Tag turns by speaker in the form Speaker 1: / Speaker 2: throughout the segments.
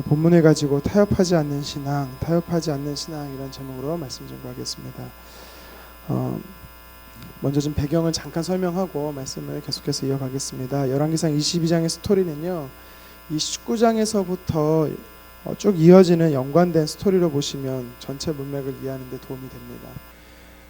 Speaker 1: 본문을 가지고 타협하지 않는 신앙 이런 제목으로 말씀 전하겠습니다. 먼저 좀 배경을 잠깐 설명하고 말씀을 계속해서 이어가겠습니다. 열왕기상 22장의 스토리는요, 이 19장에서부터 쭉 이어지는 연관된 스토리로 보시면 전체 문맥을 이해하는 데 도움이 됩니다.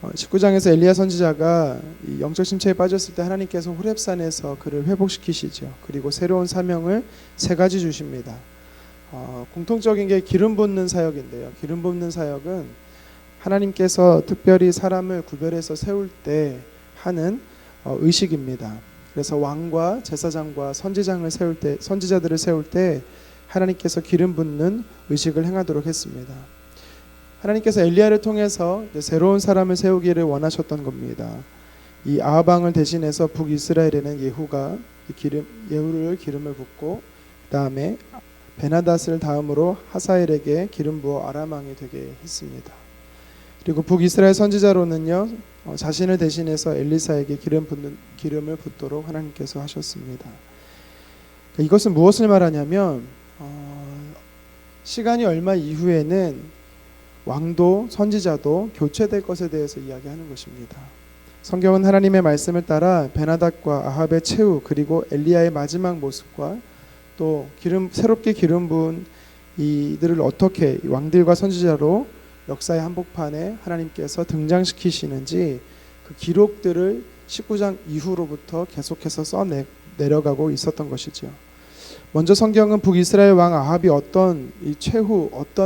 Speaker 1: 19장에서 엘리야 선지자가 이 영적 침체에 빠졌을 때 하나님께서 호렙산에서 그를 회복시키시죠. 그리고 새로운 사명을 세 가지 주십니다. 공통적인 게 기름 붓는 사역인데요. 기름 붓는 사역은 하나님께서 특별히 사람을 구별해서 세울 때 하는 의식입니다. 그래서 왕과 제사장과 선지자들을 세울 때 하나님께서 기름 붓는 의식을 행하도록 했습니다. 하나님께서 엘리야를 통해서 새로운 사람을 세우기를 원하셨던 겁니다. 이 아합 왕을 대신해서 북이스라엘에는 예후를 기름을 붓고 그 다음에 베나닷을 다음으로 하사엘에게 기름 부어 아람 왕이 되게 했습니다. 그리고 북이스라엘 선지자로는요, 자신을 대신해서 엘리사에게 기름을 붓도록 하나님께서 하셨습니다. 이것은 무엇을 말하냐면 시간이 얼마 이후에는 왕도 선지자도 교체될 것에 대해서 이야기하는 것입니다. 성경은 하나님의 말씀을 따라 베나닷과 아합의 최후 그리고 엘리야의 마지막 모습과 또 새롭게 기름 부은 이들을 어떻게 왕들과 선지자로 역사의 한복판에 하나님께서 등장시키시는지 그 기록들을 19장 이후로부터 계속해서 써내려가고 있었던 것이죠. 먼저 성경은 북이스라엘 왕 아합이 어떤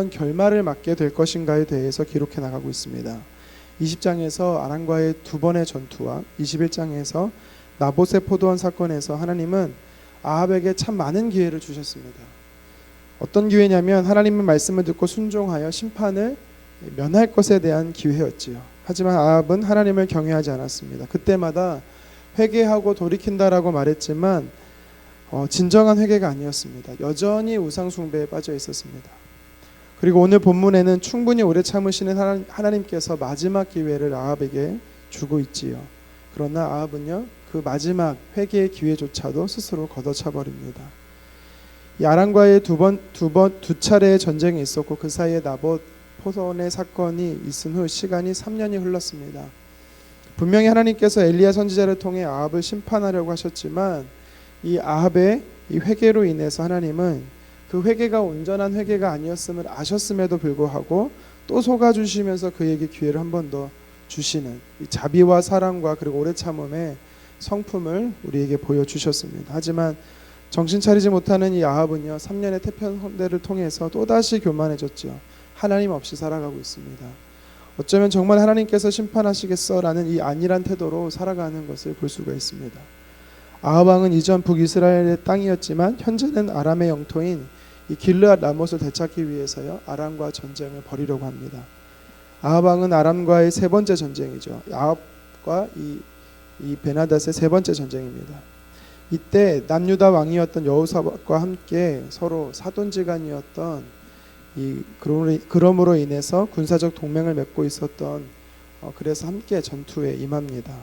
Speaker 1: 결말을 맞게 될 것인가에 대해서 기록해 나가고 있습니다. 20장에서 아람과의 두 번의 전투와 21장에서 나봇의 포도원 사건에서 하나님은 아합에게 참 많은 기회를 주셨습니다. 어떤 기회냐면 하나님의 말씀을 듣고 순종하여 심판을 면할 것에 대한 기회였지요. 하지만 아합은 하나님을 경외하지 않았습니다. 그때마다 회개하고 돌이킨다라고 말했지만 진정한 회개가 아니었습니다. 여전히 우상 숭배에 빠져 있었습니다. 그리고 오늘 본문에는 충분히 오래 참으시는 하나님께서 마지막 기회를 아합에게 주고 있지요. 그러나 아합은요, 그 마지막 회개의 기회조차도 스스로 걷어차 버립니다. 이 아람과의 두 차례의 전쟁이 있었고 그 사이에 나봇 포도원의 사건이 있은 후 시간이 3년이 흘렀습니다. 분명히 하나님께서 엘리야 선지자를 통해 아합을 심판하려고 하셨지만 이 아합의 이 회개로 인해서 하나님은 그 회개가 온전한 회개가 아니었음을 아셨음에도 불구하고 또 속아주시면서 그에게 기회를 한 번 더 주시는 이 자비와 사랑과 그리고 오래 참음의 성품을 우리에게 보여주셨습니다. 하지만 정신 차리지 못하는 이 아합은요, 3년의 태평성대를 통해서 또다시 교만해졌죠. 하나님 없이 살아가고 있습니다. 어쩌면 정말 하나님께서 심판하시겠어라는 이 안일한 태도로 살아가는 것을 볼 수가 있습니다. 아합 왕은 이전 북이스라엘의 땅이었지만 현재는 아람의 영토인 이 길르앗 라못을 되찾기 위해서요, 아람과 전쟁을 벌이려고 합니다. 아합 왕은 아람과의 세 번째 전쟁이죠. 아합과 이 베나닷의 세 번째 전쟁입니다. 이때 남유다 왕이었던 여호사밧과 함께 서로 사돈지간이었던 그럼으로 인해서 군사적 동맹을 맺고 있었던 그래서 함께 전투에 임합니다.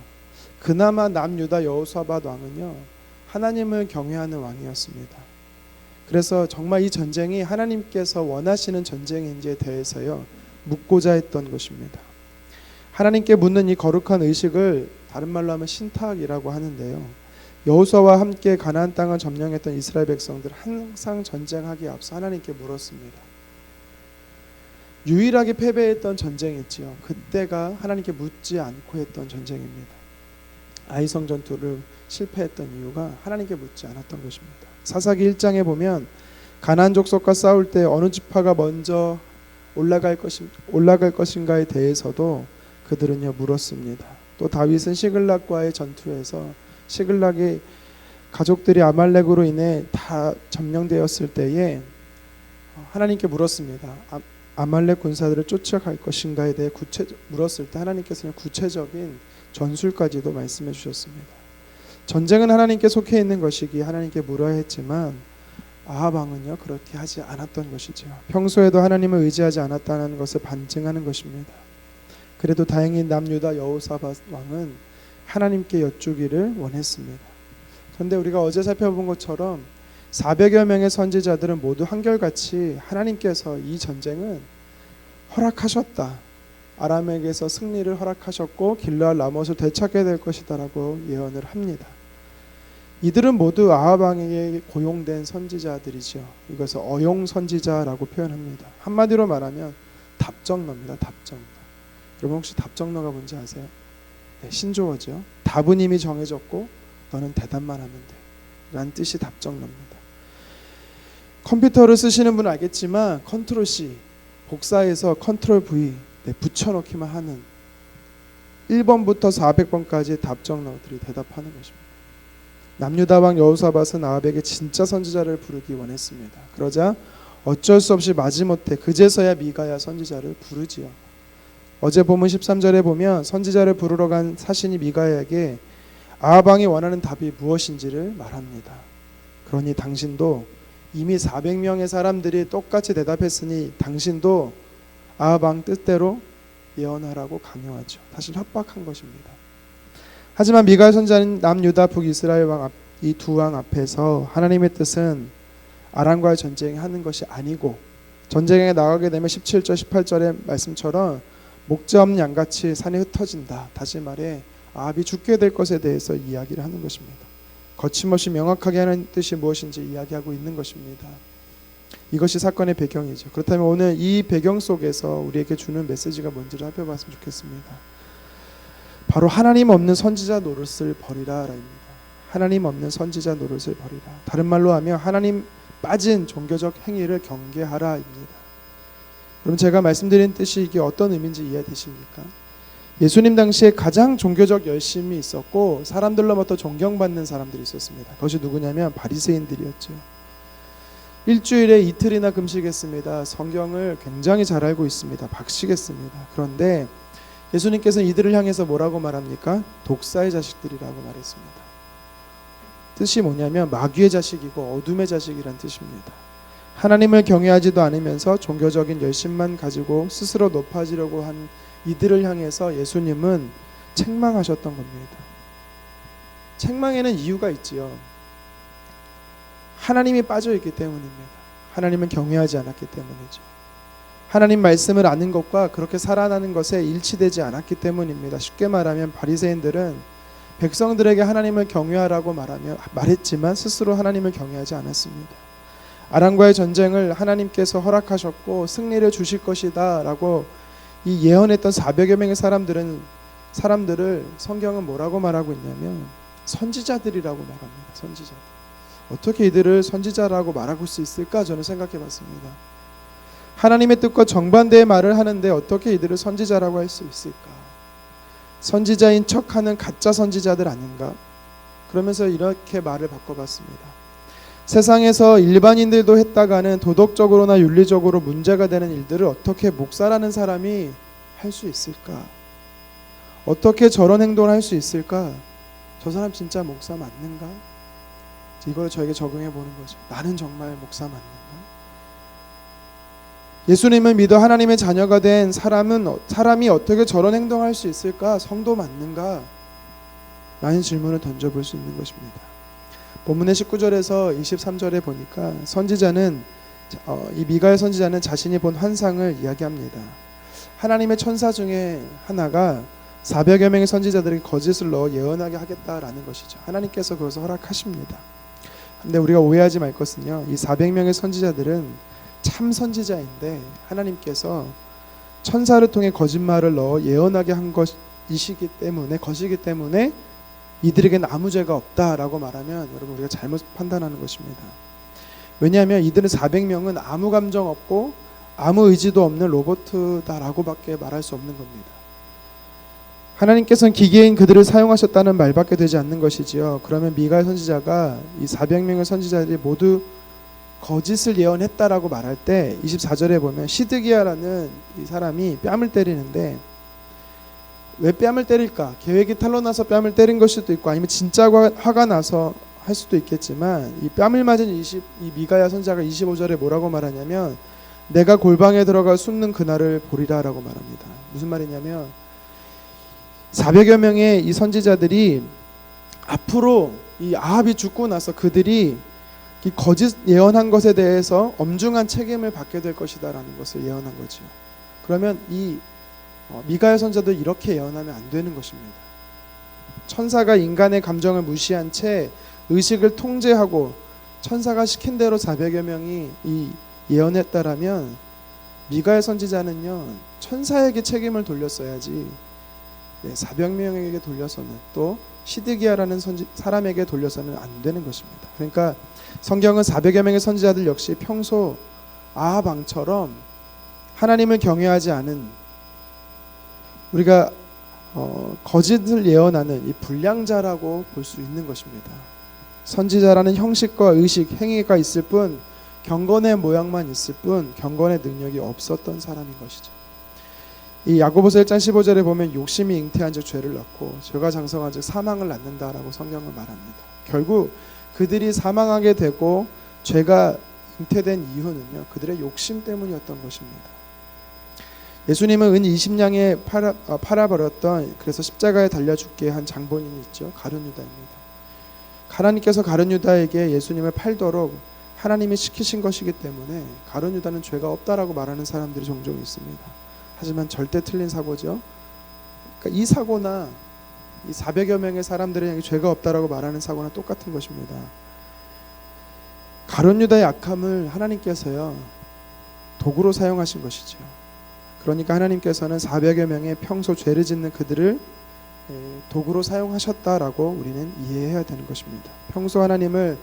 Speaker 1: 그나마 남유다 여호사밧 왕은요, 하나님을 경외하는 왕이었습니다. 그래서 정말 이 전쟁이 하나님께서 원하시는 전쟁인지에 대해서요, 묻고자 했던 것입니다. 하나님께 묻는 이 거룩한 의식을 다른 말로 하면 신탁이라고 하는데요, 여호수아와 함께 가나안 땅을 점령했던 이스라엘 백성들 항상 전쟁하기에 앞서 하나님께 물었습니다. 유일하게 패배했던 전쟁이지요. 그때가 하나님께 묻지 않고 했던 전쟁입니다. 아이성 전투를 실패했던 이유가 하나님께 묻지 않았던 것입니다. 사사기 1장에 보면 가나안 족속과 싸울 때 어느 지파가 먼저 올라갈 것인가에 대해서도 그들은요, 물었습니다. 또 다윗은 시글락과의 전투에서 시글락의 가족들이 아말렉으로 인해 다 점령되었을 때에 하나님께 물었습니다. 아말렉 군사들을 쫓아갈 것인가에 대해 물었을 때 하나님께서는 구체적인 전술까지도 말씀해 주셨습니다. 전쟁은 하나님께 속해 있는 것이기에 하나님께 물어야 했지만 아합 왕은요, 그렇게 하지 않았던 것이죠. 평소에도 하나님을 의지하지 않았다는 것을 반증하는 것입니다. 그래도 다행히 남유다 여호사밧 왕은 하나님께 여쭈기를 원했습니다. 그런데 우리가 어제 살펴본 것처럼 400여 명의 선지자들은 모두 한결같이 하나님께서 이 전쟁은 허락하셨다, 아람에게서 승리를 허락하셨고 길르앗 라못을 되찾게 될 것이다라고 예언을 합니다. 이들은 모두 아합 왕에게 고용된 선지자들이죠. 이것을 어용 선지자라고 표현합니다. 한마디로 말하면 답정너입니다. 답정너. 여러분 혹시 답정너가 뭔지 아세요? 네, 신조어죠. 답은 이미 정해졌고 너는 대답만 하면 돼 라는 뜻이 답정너입니다. 컴퓨터를 쓰시는 분은 알겠지만 컨트롤 C 복사해서 컨트롤 V 붙여넣기만 하는 1번부터 400번까지 답정너들이 대답하는 것입니다. 남유다 왕 여호사밧은 아합에게 진짜 선지자를 부르기 원했습니다. 그러자 어쩔 수 없이 마지못해 그제서야 미가야 선지자를 부르지요. 어제 본문 13절에 보면 선지자를 부르러 간 사신이 미가야에게 아합 왕이 원하는 답이 무엇인지를 말합니다. 그러니 당신도 이미 400명의 사람들이 똑같이 대답했으니 당신도 아합 왕 뜻대로 예언하라고 강요하죠. 사실 협박한 것입니다. 하지만 미가 선지자는 남유다 북이스라엘 왕 이 두 왕 앞에서 하나님의 뜻은 아람과의 전쟁하는 것이 아니고 전쟁에 나가게 되면 17절 18절의 말씀처럼 목자 없는 양같이 산에 흩어진다. 다시 말해 아합이 죽게 될 것에 대해서 이야기를 하는 것입니다. 거침없이 명확하게 하는 뜻이 무엇인지 이야기하고 있는 것입니다. 이것이 사건의 배경이죠. 그렇다면 오늘 이 배경 속에서 우리에게 주는 메시지가 뭔지를 살펴봤으면 좋겠습니다. 바로 하나님 없는 선지자 노릇을 버리라입니다. 하나님 없는 선지자 노릇을 버리라. 다른 말로 하면 하나님 빠진 종교적 행위를 경계하라입니다. 여러분 제가 말씀드린 뜻이 이게 어떤 의미인지 이해되십니까? 예수님 당시에 가장 종교적 열심이 있었고 사람들로부터 존경받는 사람들이 있었습니다. 그것이 누구냐면 바리새인들이었죠. 일주일에 이틀이나 금식했습니다. 성경을 굉장히 잘 알고 있습니다. 박식했습니다. 그런데 예수님께서는 이들을 향해서 뭐라고 말합니까? 독사의 자식들이라고 말했습니다. 뜻이 뭐냐면 마귀의 자식이고 어둠의 자식이란 뜻입니다. 하나님을 경외하지도 않으면서 종교적인 열심만 가지고 스스로 높아지려고 한 이들을 향해서 예수님은 책망하셨던 겁니다. 책망에는 이유가 있지요. 하나님이 빠져있기 때문입니다. 하나님을 경외하지 않았기 때문이죠. 하나님 말씀을 아는 것과 그렇게 살아나는 것에 일치되지 않았기 때문입니다. 쉽게 말하면 바리새인들은 백성들에게 하나님을 경외하라고 말했지만 스스로 하나님을 경외하지 않았습니다. 아람과의 전쟁을 하나님께서 허락하셨고 승리를 주실 것이다 라고 이 예언했던 400여 명의 사람들을 성경은 뭐라고 말하고 있냐면 선지자들이라고 말합니다. 선지자들. 어떻게 이들을 선지자라고 말할 수 있을까 저는 생각해 봤습니다. 하나님의 뜻과 정반대의 말을 하는데 어떻게 이들을 선지자라고 할 수 있을까? 선지자인 척하는 가짜 선지자들 아닌가? 그러면서 이렇게 말을 바꿔봤습니다. 세상에서 일반인들도 했다가는 도덕적으로나 윤리적으로 문제가 되는 일들을 어떻게 목사라는 사람이 할 수 있을까? 어떻게 저런 행동을 할 수 있을까? 저 사람 진짜 목사 맞는가? 이걸 저에게 적용해 보는 거죠. 나는 정말 목사 맞는가? 예수님을 믿어 하나님의 자녀가 된 사람이 어떻게 저런 행동을 할 수 있을까? 성도 맞는가? 라는 질문을 던져볼 수 있는 것입니다. 본문의 19절에서 23절에 보니까 선지자는 이 미가의 선지자는 자신이 본 환상을 이야기합니다. 하나님의 천사 중에 하나가 400여 명의 선지자들에게 거짓을 넣어 예언하게 하겠다라는 것이죠. 하나님께서 그것을 허락하십니다. 근데 우리가 오해하지 말 것은요, 이 400명의 선지자들은 참 선지자인데 하나님께서 천사를 통해 거짓말을 넣어 예언하게 한 것이기 때문에 이들에게는 아무 죄가 없다라고 말하면 여러분 우리가 잘못 판단하는 것입니다. 왜냐하면 이들은 400명은 아무 감정 없고 아무 의지도 없는 로봇다라고밖에 말할 수 없는 겁니다. 하나님께서는 기계인 그들을 사용하셨다는 말밖에 되지 않는 것이지요. 그러면 미가 선지자가 이 400명의 선지자들이 모두 거짓을 예언했다라고 말할 때 24절에 보면 시드기야라는 이 사람이 뺨을 때리는데 왜 뺨을 때릴까? 계획이 탄로나서 뺨을 때린 것일 수도 있고 아니면 진짜 화가 나서 할 수도 있겠지만 이 뺨을 맞은 이 미가야 선지자가 25절에 뭐라고 말하냐면 내가 골방에 들어가 숨는 그날을 보리라라고 말합니다. 무슨 말이냐면 400여 명의 이 선지자들이 앞으로 이 아합이 죽고 나서 그들이 이 거짓 예언한 것에 대해서 엄중한 책임을 받게 될 것이다라는 것을 예언한 거지요. 그러면 이 미가야 선지자도 이렇게 예언하면 안 되는 것입니다. 천사가 인간의 감정을 무시한 채 의식을 통제하고 천사가 시킨 대로 400여 명이 이 예언했다라면 미가야 선지자는요 천사에게 책임을 돌렸어야지 400명에게 돌려서는 또 시드기야라는 사람에게 돌려서는 안 되는 것입니다. 그러니까 성경은 400여 명의 선지자들 역시 평소 아합 왕처럼 하나님을 경외하지 않은 우리가 거짓을 예언하는 이 불량자라고 볼 수 있는 것입니다. 선지자라는 형식과 의식, 행위가 있을 뿐 경건의 모양만 있을 뿐 경건의 능력이 없었던 사람인 것이죠. 이 야고보서 1장 15절에 보면 욕심이 잉태한 즉 죄를 낳고 죄가 장성한 즉 사망을 낳는다라고 성경은 말합니다. 결국 그들이 사망하게 되고 죄가 잉태된 이유는요 그들의 욕심 때문이었던 것입니다. 예수님은 은 20냥에 팔아버렸던 그래서 십자가에 달려 죽게 한 장본인이 있죠. 가룟유다입니다. 하나님께서 가룟유다에게 예수님을 팔도록 하나님이 시키신 것이기 때문에 가룟유다는 죄가 없다라고 말하는 사람들이 종종 있습니다. 하지만 절대 틀린 사고죠. 그러니까 이 사고나 이 400여 명의 사람들이 죄가 없다라고 말하는 사고나 똑같은 것입니다. 가룟유다의 악함을 하나님께서요 도구로 사용하신 것이죠. 그러니까 하나님께서는 400여 명의 평소 죄를 짓는 그들을 도구로 사용하셨다라고 우리는 이해해야 되는 것입니다. 평소 하나님을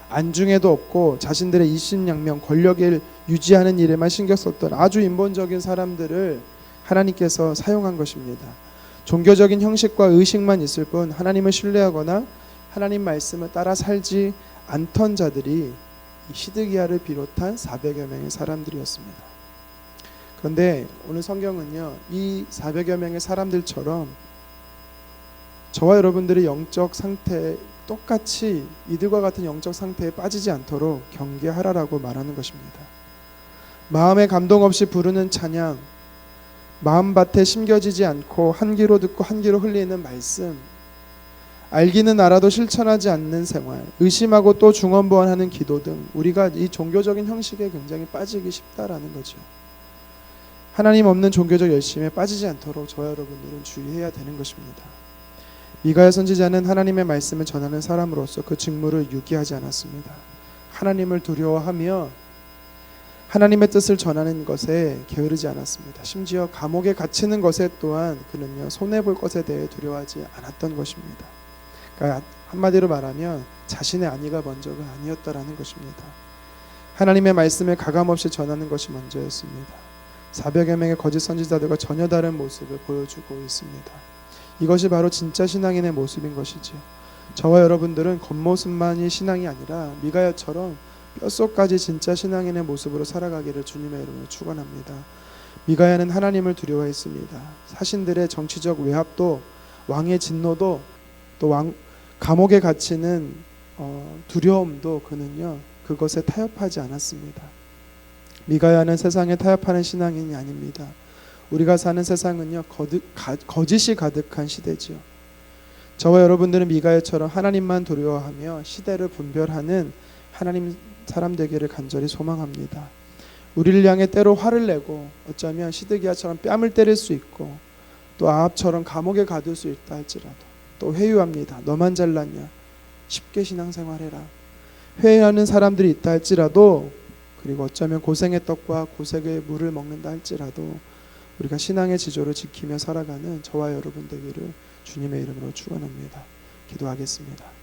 Speaker 1: 안중에도 없고 자신들의 일심양명 권력을 유지하는 일에만 신경 썼던 아주 인본적인 사람들을 하나님께서 사용한 것입니다. 종교적인 형식과 의식만 있을 뿐 하나님을 신뢰하거나 하나님 말씀을 따라 살지 않던 자들이 시드기야를 비롯한 400여 명의 사람들이었습니다. 그런데 오늘 성경은요 이 400여 명의 사람들처럼 저와 여러분들의 영적 상태 똑같이 이들과 같은 영적 상태에 빠지지 않도록 경계하라라고 말하는 것입니다. 마음에 감동 없이 부르는 찬양, 마음밭에 심겨지지 않고 한 귀로 듣고 한 귀로 흘리는 말씀, 알기는 알아도 실천하지 않는 생활, 의심하고 또 중언부언하는 기도 등 우리가 이 종교적인 형식에 굉장히 빠지기 쉽다라는 거죠. 하나님 없는 종교적 열심에 빠지지 않도록 저와 여러분들은 주의해야 되는 것입니다. 미가야 선지자는 하나님의 말씀을 전하는 사람으로서 그 직무를 유기하지 않았습니다. 하나님을 두려워하며 하나님의 뜻을 전하는 것에 게으르지 않았습니다. 심지어 감옥에 갇히는 것에 또한 그는요 손해볼 것에 대해 두려워하지 않았던 것입니다. 그러니까 한마디로 말하면 자신의 안위가 먼저가 아니었다라는 것입니다. 하나님의 말씀을 가감없이 전하는 것이 먼저였습니다. 400여 명의 거짓 선지자들과 전혀 다른 모습을 보여주고 있습니다. 이것이 바로 진짜 신앙인의 모습인 것이죠. 저와 여러분들은 겉모습만이 신앙이 아니라 미가야처럼 뼛속까지 진짜 신앙인의 모습으로 살아가기를 주님의 이름으로 축원합니다. 미가야는 하나님을 두려워했습니다. 사신들의 정치적 외압도 왕의 진노도 또 감옥에 갇히는 두려움도 그는요 그것에 타협하지 않았습니다. 미가야는 세상에 타협하는 신앙인이 아닙니다. 우리가 사는 세상은요 거짓이 가득한 시대지요. 저와 여러분들은 미가야처럼 하나님만 두려워하며 시대를 분별하는 하나님 사람 되기를 간절히 소망합니다. 우리를 향해 때로 화를 내고 어쩌면 시드기야처럼 뺨을 때릴 수 있고 또 아합처럼 감옥에 가둘 수 있다 할지라도 또 회유합니다. 너만 잘났냐? 쉽게 신앙생활해라. 회유하는 사람들이 있다 할지라도 그리고 어쩌면 고생의 떡과 고생의 물을 먹는다 할지라도 우리가 신앙의 지조를 지키며 살아가는 저와 여러분 되기를 주님의 이름으로 축원합니다. 기도하겠습니다.